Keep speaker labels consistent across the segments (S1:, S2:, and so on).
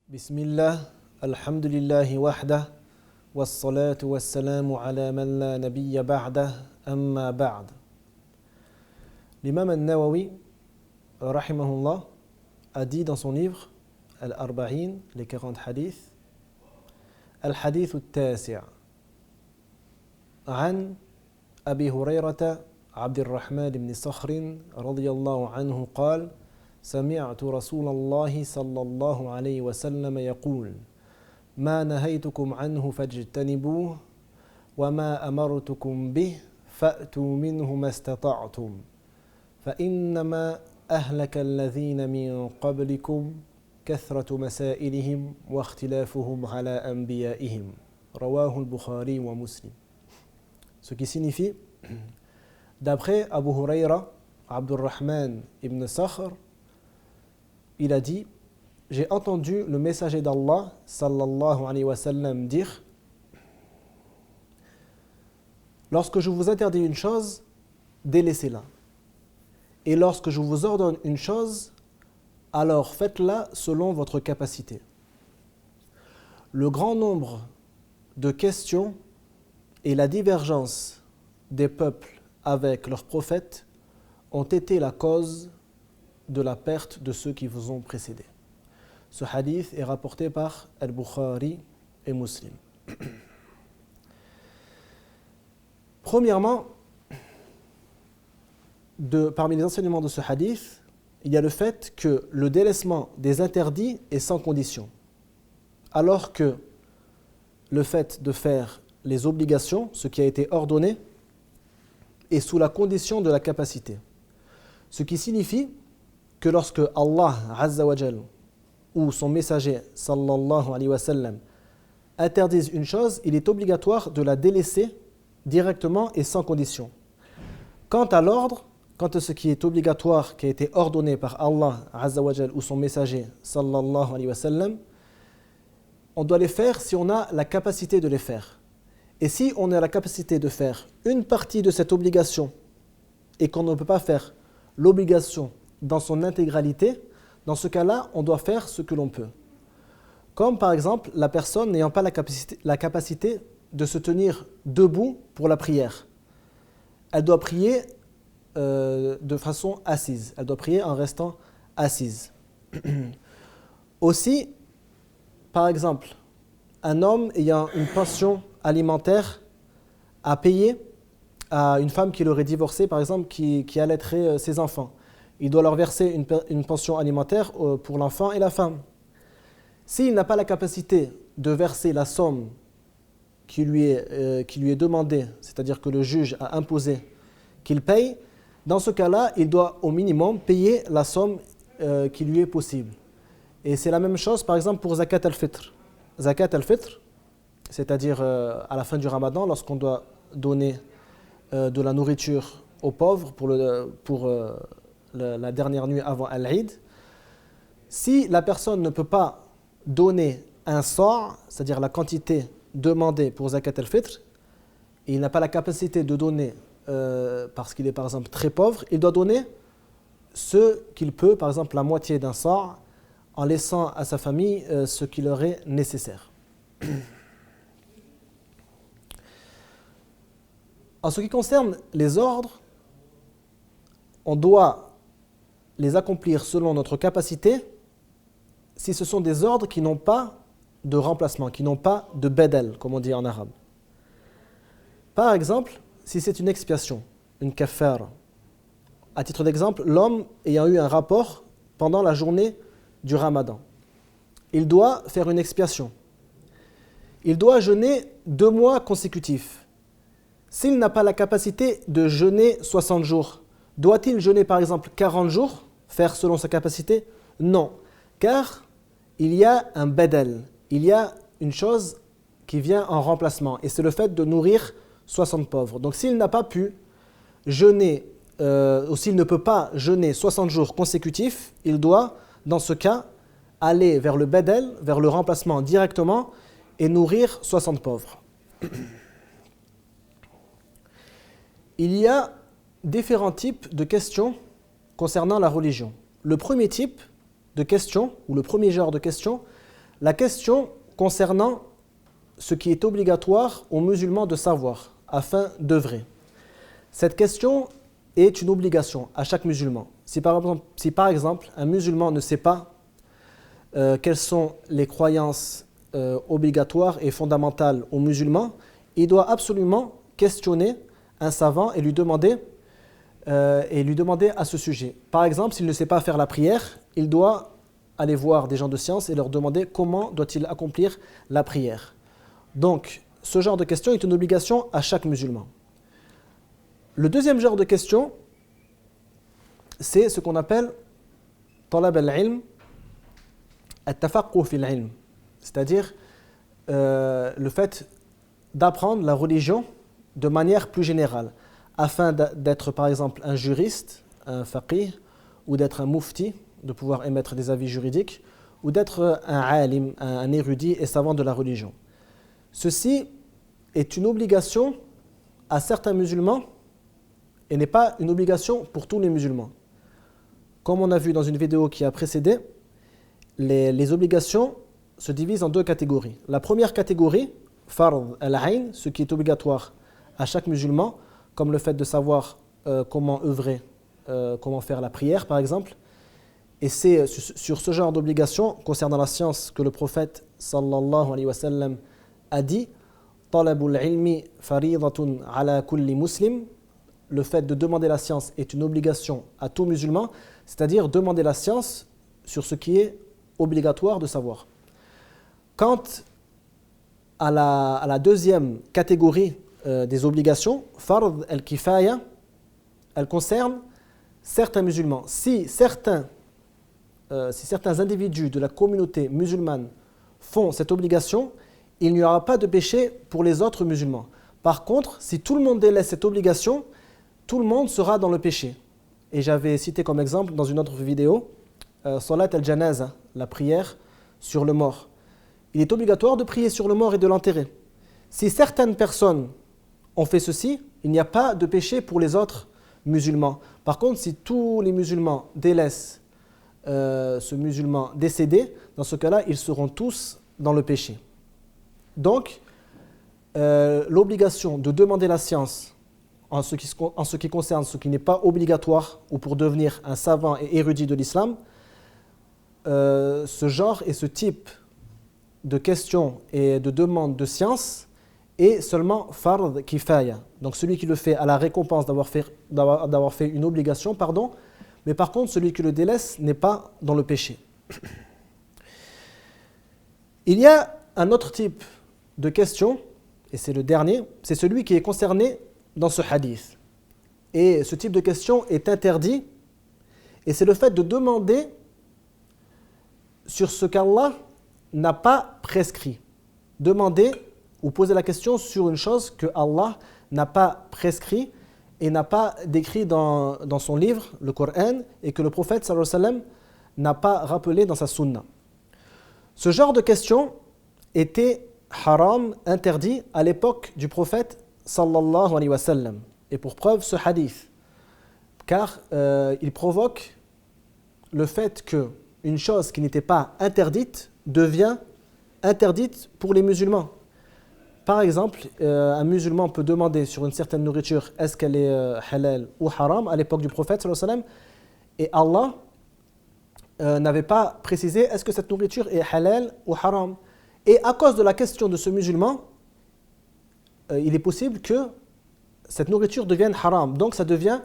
S1: بسم الله الحمد لله وحده والصلاة والسلام على من لا نبي بعده أما بعد. L'imam al-Nawawi rahimahullah a dit dans son livre Al-Arba'in, les 40 hadiths, Al-Hadith al-Tasi' عن أبي هريرة عبد الرحمن بن صخر رضي الله عنه قال سمعت رسول الله صلى الله عليه وسلم يقول ما نهيتكم عنه فاجتنبوه وما أمرتكم به فأتوا منه ما استطعتم فإنما أهلك الذين من قبلكم كثرة مسائلهم واختلافهم على أنبيائهم رواه البخاري ومسلم. Ce qui signifie, d'après Abu Huraira, Abdurrahman ibn Sakhr, il a dit, j'ai entendu le messager d'Allah, sallallahu alayhi wa sallam, dire, lorsque je vous interdis une chose, délaissez-la. Et lorsque je vous ordonne une chose, alors faites-la selon votre capacité. Le grand nombre de questions et la divergence des peuples avec leurs prophètes ont été la cause de la perte de ceux qui vous ont précédés. Ce hadith est rapporté par Al-Bukhari et Muslim. Premièrement, parmi les enseignements de ce hadith, il y a le fait que le délaissement des interdits est sans condition, alors que le fait de faire les obligations, ce qui a été ordonné, est sous la condition de la capacité. Ce qui signifie que lorsque Allah Azza wa Jal ou son messager sallallahu alayhi wa sallam interdisent une chose, il est obligatoire de la délaisser directement et sans condition. Quant à l'ordre, quant à ce qui est obligatoire, qui a été ordonné par Allah Azza wa Jal ou son messager sallallahu alayhi wa sallam, on doit les faire si on a la capacité de les faire. Et si on a la capacité de faire une partie de cette obligation et qu'on ne peut pas faire l'obligation dans son intégralité, dans ce cas-là, on doit faire ce que l'on peut. Comme par exemple, la personne n'ayant pas la capacité de se tenir debout pour la prière. Elle doit prier de façon assise. Elle doit prier en restant assise. Aussi, par exemple, un homme ayant une pension alimentaire à payer à une femme qui l'aurait divorcé, par exemple, qui allaiterait ses enfants. Il doit leur verser une pension alimentaire pour l'enfant et la femme. S'il n'a pas la capacité de verser la somme qui lui est demandée, c'est-à-dire que le juge a imposé qu'il paye, dans ce cas-là, il doit au minimum payer la somme qui lui est possible. Et c'est la même chose, par exemple, pour Zakat al-Fitr. Zakat al-Fitr, c'est-à-dire à la fin du Ramadan, lorsqu'on doit donner de la nourriture aux pauvres pour la dernière nuit avant Al-Eid, si la personne ne peut pas donner un sort, c'est-à-dire la quantité demandée pour Zakat al-Fitr, et il n'a pas la capacité de donner parce qu'il est par exemple très pauvre, il doit donner ce qu'il peut, par exemple la moitié d'un sort, en laissant à sa famille ce qui leur est nécessaire. En ce qui concerne les ordres, on doit les accomplir selon notre capacité si ce sont des ordres qui n'ont pas de remplacement, qui n'ont pas de bedel, comme on dit en arabe. Par exemple, si c'est une expiation, une kafara, à titre d'exemple, l'homme ayant eu un rapport pendant la journée du Ramadan, il doit faire une expiation. Il doit jeûner 2 mois consécutifs. S'il n'a pas la capacité de jeûner 60 jours, doit-il jeûner par exemple 40 jours, faire selon sa capacité? Non, car il y a un bedel, il y a une chose qui vient en remplacement, et c'est le fait de nourrir 60 pauvres. Donc s'il n'a pas pu jeûner, ou s'il ne peut pas jeûner 60 jours consécutifs, il doit, dans ce cas, aller vers le bedel, vers le remplacement directement, et nourrir 60 pauvres. Il y a différents types de questions concernant la religion. Le premier type de questions, ou le premier genre de questions, la question concernant ce qui est obligatoire aux musulmans de savoir afin d'œuvrer. Cette question est une obligation à chaque musulman. Si par exemple un musulman ne sait pas quelles sont les croyances obligatoires et fondamentales aux musulmans, il doit absolument questionner un savant et lui demander à ce sujet. Par exemple, s'il ne sait pas faire la prière, il doit aller voir des gens de science et leur demander comment doit-il accomplir la prière. Donc, ce genre de question est une obligation à chaque musulman. Le deuxième genre de question, c'est ce qu'on appelle talab al-ilm, at-tafaqquh fil ilm, c'est-à-dire le fait d'apprendre la religion de manière plus générale, afin d'être par exemple un juriste, un faqih, ou d'être un mufti, de pouvoir émettre des avis juridiques, ou d'être un alim, un érudit et savant de la religion. Ceci est une obligation à certains musulmans et n'est pas une obligation pour tous les musulmans. Comme on a vu dans une vidéo qui a précédé, les obligations se divisent en deux catégories. La première catégorie, fard al-ayn, ce qui est obligatoire à chaque musulman, comme le fait de savoir comment œuvrer, comment faire la prière par exemple. Et c'est sur ce genre d'obligation concernant la science que le prophète sallallahu alayhi wa sallam a dit « Talabul ilmi faridatun ala kulli muslim » le fait de demander la science est une obligation à tout musulman, c'est-à-dire demander la science sur ce qui est obligatoire de savoir. Quant à la deuxième catégorie des obligations, fard al-kifaya, elle concerne certains musulmans. Si certains individus de la communauté musulmane font cette obligation, il n'y aura pas de péché pour les autres musulmans. Par contre, si tout le monde délaisse cette obligation, tout le monde sera dans le péché. Et j'avais cité comme exemple dans une autre vidéo, Salat al-Janaza, la prière sur le mort. Il est obligatoire de prier sur le mort et de l'enterrer. Si certaines personnes ont fait ceci, il n'y a pas de péché pour les autres musulmans. Par contre, si tous les musulmans délaissent ce musulman décédé, dans ce cas-là, ils seront tous dans le péché. Donc, l'obligation de demander la science en ce qui concerne ce qui n'est pas obligatoire ou pour devenir un savant et érudit de l'islam, ce genre et ce type de questions et de demandes de science est seulement fard kifaya. Donc celui qui le fait a la récompense d'avoir fait une obligation, mais par contre celui qui le délaisse n'est pas dans le péché. Il y a un autre type de question, et c'est le dernier, c'est celui qui est concerné dans ce hadith. Et ce type de question est interdit, et c'est le fait de demander sur ce qu'Allah n'a pas prescrit. Demander ou poser la question sur une chose que Allah n'a pas prescrit et n'a pas décrit dans son livre, le Coran, et que le prophète sallallahu alayhi wa sallam n'a pas rappelé dans sa sunna. Ce genre de question était haram, interdit à l'époque du prophète sallallahu alayhi wa sallam. Et pour preuve, ce hadith, car il provoque le fait qu'une chose qui n'était pas interdite devient interdite pour les musulmans. Par exemple, un musulman peut demander sur une certaine nourriture est-ce qu'elle est halal ou haram à l'époque du prophète sallallahu alayhi wa sallam, et Allah n'avait pas précisé est-ce que cette nourriture est halal ou haram. Et à cause de la question de ce musulman, il est possible que cette nourriture devienne haram. Donc ça devient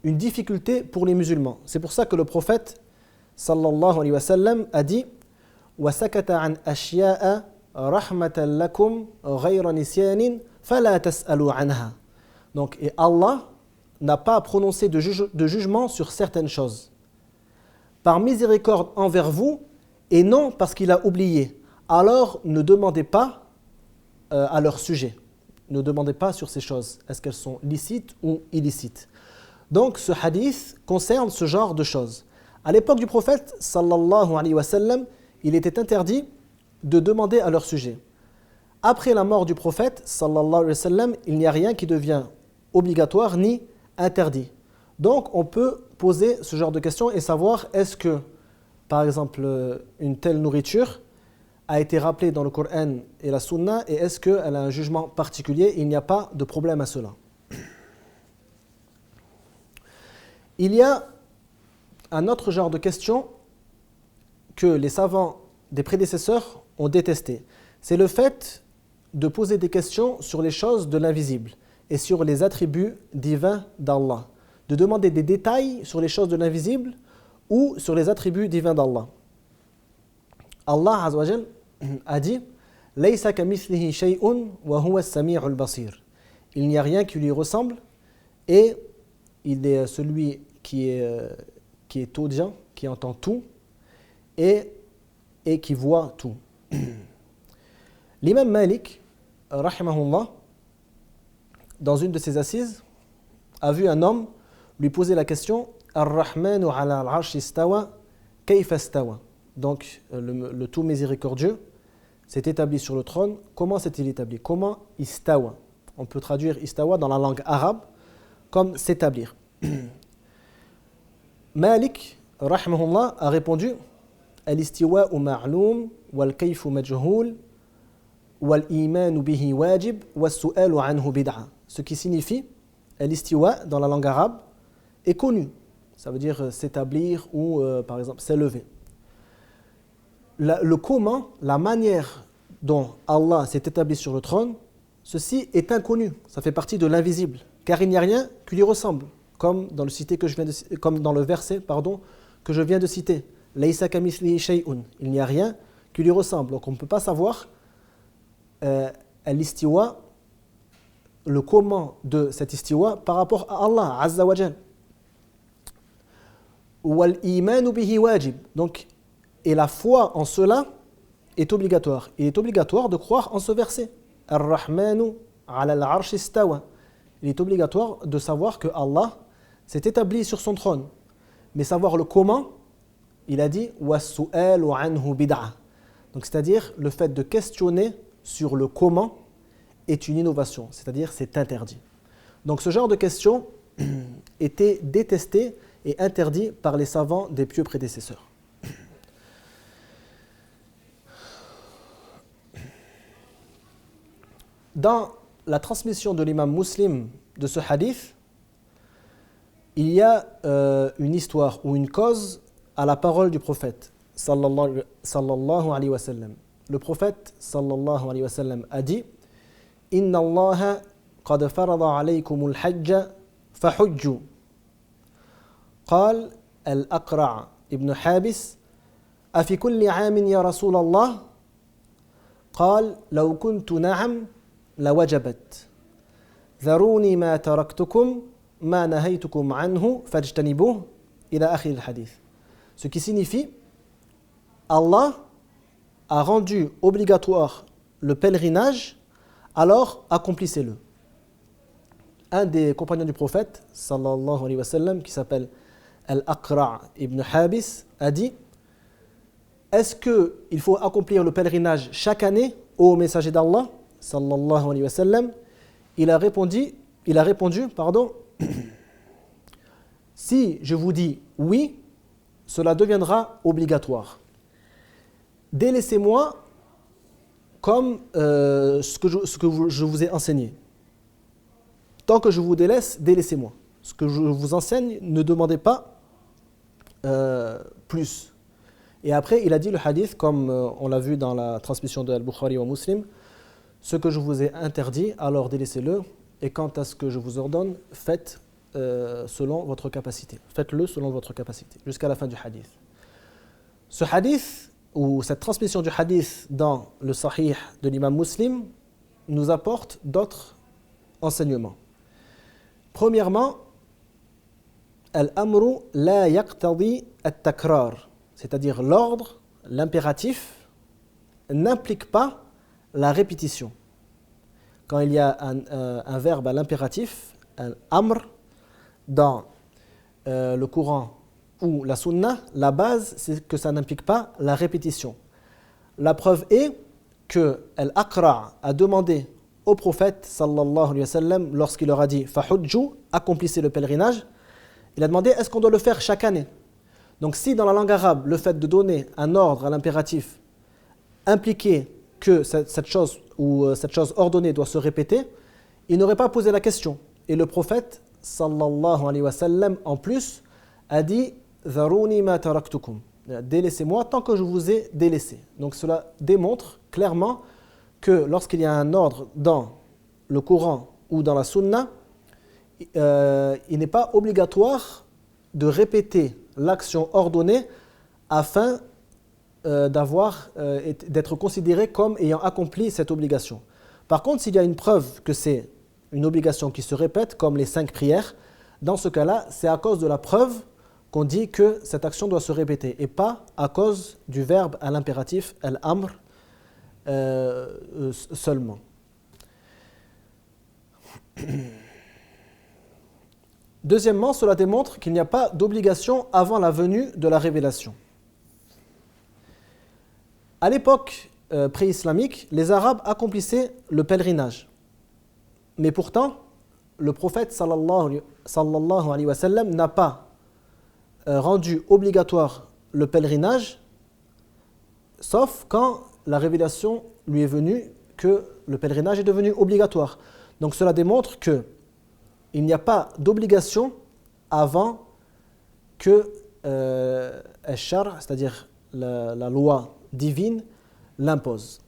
S1: une difficulté pour les musulmans. C'est pour ça que le prophète sallallahu alayhi wa sallam a dit وَسَكَتَ عَنْ أَشْيَاءَ رَحْمَةً لَكُمْ غَيْرَ نِسْيَانٍ فَلَا تَسْأَلُوا عَنْهَا. Donc, et Allah n'a pas prononcé de jugement sur certaines choses. Par miséricorde envers vous, et non parce qu'il a oublié. Alors, ne demandez pas à leur sujet. Ne demandez pas sur ces choses. Est-ce qu'elles sont licites ou illicites? Donc, ce hadith concerne ce genre de choses. À l'époque du prophète, sallallahu alayhi wa sallam, il était interdit de demander à leur sujet. Après la mort du prophète, sallallahu alayhi wa sallam, il n'y a rien qui devient obligatoire ni interdit. Donc, on peut poser ce genre de questions et savoir est-ce que, par exemple, une telle nourriture a été rappelée dans le Coran et la Sunna et est-ce qu'elle a un jugement particulier? Il n'y a pas de problème à cela. Il y a un autre genre de questions que les savants des prédécesseurs ont détesté. C'est le fait de poser des questions sur les choses de l'invisible et sur les attributs divins d'Allah. De demander des détails sur les choses de l'invisible ou sur les attributs divins d'Allah. Allah Azza wa Jal a dit « Laysa kamithlihi shay'un wa huwa as-sami'ul basir » Il n'y a rien qui lui ressemble et il est celui qui est audient, qui entend tout et qui voit tout. L'imam Malik, rahimahullah, dans une de ses assises, a vu un homme lui poser la question « Ar-Rahmanu ala al-arsh istawa, kayfa istawa » Donc, le tout miséricordieux s'est établi sur le trône. Comment s'est-il établi? Comment istawa? On peut traduire istawa dans la langue arabe comme s'établir. Malik, rahimahullah, a répondu Al-istiwa'u ma'loum, wal-kayfu majhoul, wal-imanu bihi wajib, was-su'alu anhu bid'a. Ce qui signifie, al-istiwa, dans la langue arabe, est connu. Ça veut dire s'établir ou, par exemple, s'élever. Le comment, la manière dont Allah s'est établi sur le trône, ceci est inconnu. Ça fait partie de l'invisible. Car il n'y a rien qui lui ressemble. Comme dans le verset que je viens de citer. Laysa kamithlihi shay'un. Il n'y a rien qui lui ressemble. Donc on ne peut pas savoir l'istiwa, le comment de cet istiwa par rapport à Allah Azza wa Jal. Wal imanu bihi wajib. Donc, et la foi en cela est obligatoire. Il est obligatoire de croire en ce verset. Ar-Rahmanu ala al-arsh istawa. Il est obligatoire de savoir que Allah s'est établi sur son trône. Mais savoir le comment, il a dit was-su'alu anhu bid'a. Donc c'est-à-dire le fait de questionner sur le comment est une innovation, c'est-à-dire c'est interdit. Donc ce genre de questions était détesté et interdit par les savants des pieux prédécesseurs. Dans la transmission de l'imam Muslim de ce hadith, il y a une histoire ou une cause à la parole du prophète sallallahu alayhi wa sallam. Le prophète sallallahu alayhi wa sallam a dit Inna Allah qad farada alaykumul hajja fahujju. قال الأقرع ابن حابس أفي كل عام يا رسول الله قال لو كنت نعم لوجبت ذروني ما تركتكم ما نهيتكم عنه فاجتنبوه إلى آخر الحديث. Ce qui signifie Allah a rendu obligatoire le pèlerinage, alors accomplissez-le. Un des compagnons du prophète sallallahu alayhi wa sallam qui s'appelle Al-Aqra' ibn Habis a dit est-ce qu'il faut accomplir le pèlerinage chaque année au messager d'Allah sallallahu alayhi wa sallam? Il a répondu si je vous dis oui, cela deviendra obligatoire. Délaissez-moi comme ce que je vous ai enseigné. Tant que je vous délaisse, délaissez-moi. Ce que je vous enseigne, ne demandez pas plus. Et après, il a dit le hadith, comme on l'a vu dans la transmission de Al-Bukhari wa Muslim, ce que je vous ai interdit, alors délaissez-le, et quant à ce que je vous ordonne, faites selon votre capacité. Faites-le selon votre capacité, jusqu'à la fin du hadith. Ce hadith, ou cette transmission du hadith dans le sahih de l'imam Muslim, nous apporte d'autres enseignements. Premièrement, al-amru la yaqtadi at-takrar, c'est-à-dire l'ordre, l'impératif, n'implique pas la répétition. Quand il y a un verbe à l'impératif, un amr, dans le Coran ou la Sunna, la base, c'est que ça n'implique pas la répétition. La preuve est que Al-Aqra' a demandé au prophète sallallahu alayhi wa sallam, lorsqu'il leur a dit « Fahujju » accomplissez le pèlerinage, il a demandé est-ce qu'on doit le faire chaque année. Donc si dans la langue arabe, le fait de donner un ordre à l'impératif impliqué que cette chose ou cette chose ordonnée doit se répéter, il n'aurait pas posé la question. Et le prophète sallallahu alayhi wa sallam en plus a dit Dharuni ma taraktukum, délaissez-moi tant que je vous ai délaissé. Donc cela démontre clairement que lorsqu'il y a un ordre dans le Coran ou dans la Sunna, il n'est pas obligatoire de répéter l'action ordonnée afin d'être considéré comme ayant accompli cette obligation. Par contre, s'il y a une preuve que c'est une obligation qui se répète, comme les 5 prières, dans ce cas-là, c'est à cause de la preuve qu'on dit que cette action doit se répéter et pas à cause du verbe à l'impératif, al-amr, seulement. Deuxièmement, cela démontre qu'il n'y a pas d'obligation avant la venue de la révélation. À l'époque pré-islamique, les Arabes accomplissaient le pèlerinage. Mais pourtant, le prophète sallallahu alayhi wa sallam n'a pas rendu obligatoire le pèlerinage, sauf quand la révélation lui est venue que le pèlerinage est devenu obligatoire. Donc cela démontre que il n'y a pas d'obligation avant que al-shar', c'est-à-dire la loi divine, l'impose.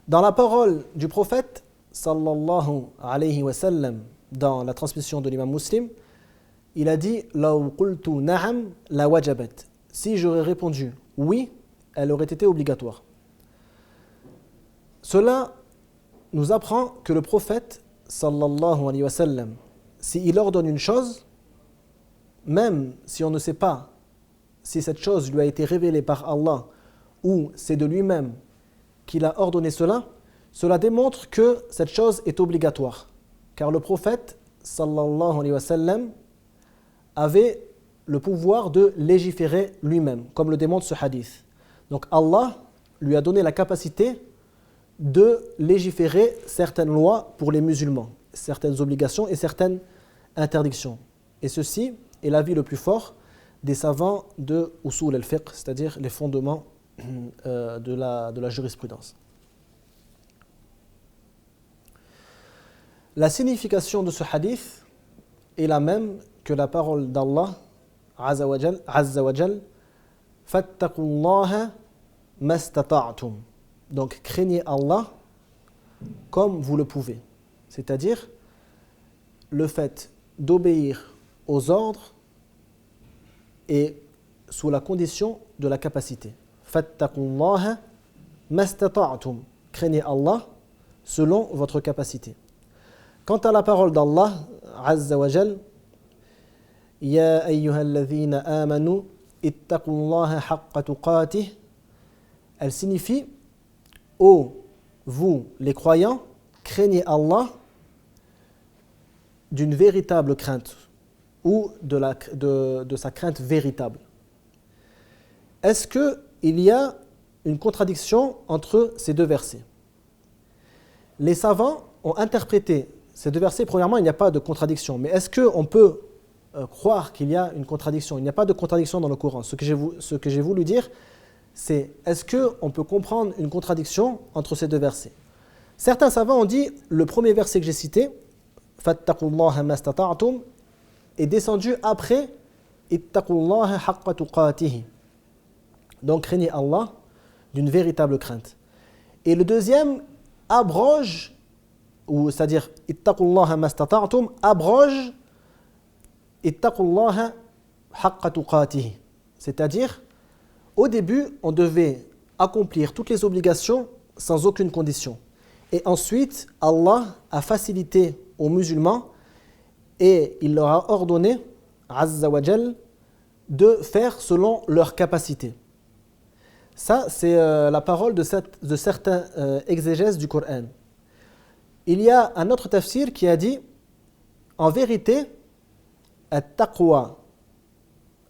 S1: Dans la parole du prophète, sallallahu alayhi wa sallam, dans la transmission de l'imam Muslim, il a dit « Law qultu na'am la wajabat » Si j'aurais répondu « oui », elle aurait été obligatoire. Cela nous apprend que le prophète, sallallahu alayhi wa sallam, s'il ordonne une chose, même si on ne sait pas si cette chose lui a été révélée par Allah ou c'est de lui-même qu'il a ordonné cela, cela démontre que cette chose est obligatoire. Car le prophète, sallallahu alayhi wa sallam, avait le pouvoir de légiférer lui-même, comme le démontre ce hadith. Donc Allah lui a donné la capacité de légiférer certaines lois pour les musulmans, certaines obligations et certaines interdictions. Et ceci est l'avis le plus fort des savants de usul al-fiqh, c'est-à-dire les fondements de la jurisprudence. La signification de ce hadith est la même que la parole d'Allah Azza wa Jal Fattaqullaha mastata'tum. Donc craignez Allah comme vous le pouvez. C'est-à-dire le fait d'obéir aux ordres et sous la condition de la capacité. Fattaqullaha mastata'tum. Craignez Allah selon votre capacité. Quant à la parole d'Allah Azza wa Jal, Ya ayyuhalladhina amanu ittaqullaha haqqa tuqatih, elle signifie ô vous les croyants, craignez Allah d'une véritable crainte ou de sa crainte véritable. Est-ce qu'il y a une contradiction entre ces deux versets? Les savants ont interprété ces deux versets. Premièrement, il n'y a pas de contradiction. Mais est-ce qu'on peut croire qu'il y a une contradiction? Il n'y a pas de contradiction dans le Coran. Ce que j'ai voulu dire, c'est est-ce qu'on peut comprendre une contradiction entre ces deux versets? Certains savants ont dit le premier verset que j'ai cité, Fattaqullaha mastata'tum, est descendu après Ittaqullaha haqqa tuqatihi. Donc craignez Allah d'une véritable crainte. Et le deuxième abroge, ou c'est-à-dire Ittaqullaha mastata'tum, abroge Ittaqullaha haqqa tuqatihi. C'est-à-dire, au début, on devait accomplir toutes les obligations sans aucune condition. Et ensuite, Allah a facilité aux musulmans et il leur a ordonné, Azza wa Jal, de faire selon leur capacité. Ça, c'est la parole de certains exégèses du Coran. Il y a un autre tafsir qui a dit, en vérité, at-taqwa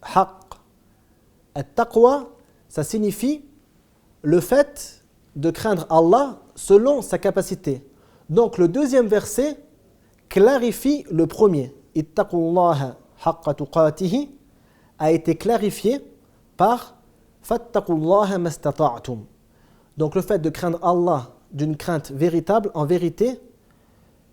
S1: haqq. At-taqwa, ça signifie le fait de craindre Allah selon sa capacité. Donc le deuxième verset clarifie le premier. Ittaqullaha haqqa tuqatihi, a été clarifié par fattaqullaha mastata'tum. Donc le fait de craindre Allah d'une crainte véritable, en vérité,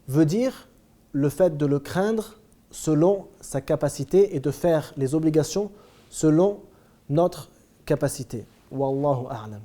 S1: veut dire le fait de le craindre selon sa capacité et de faire les obligations selon notre capacité. Wallahu a'lam.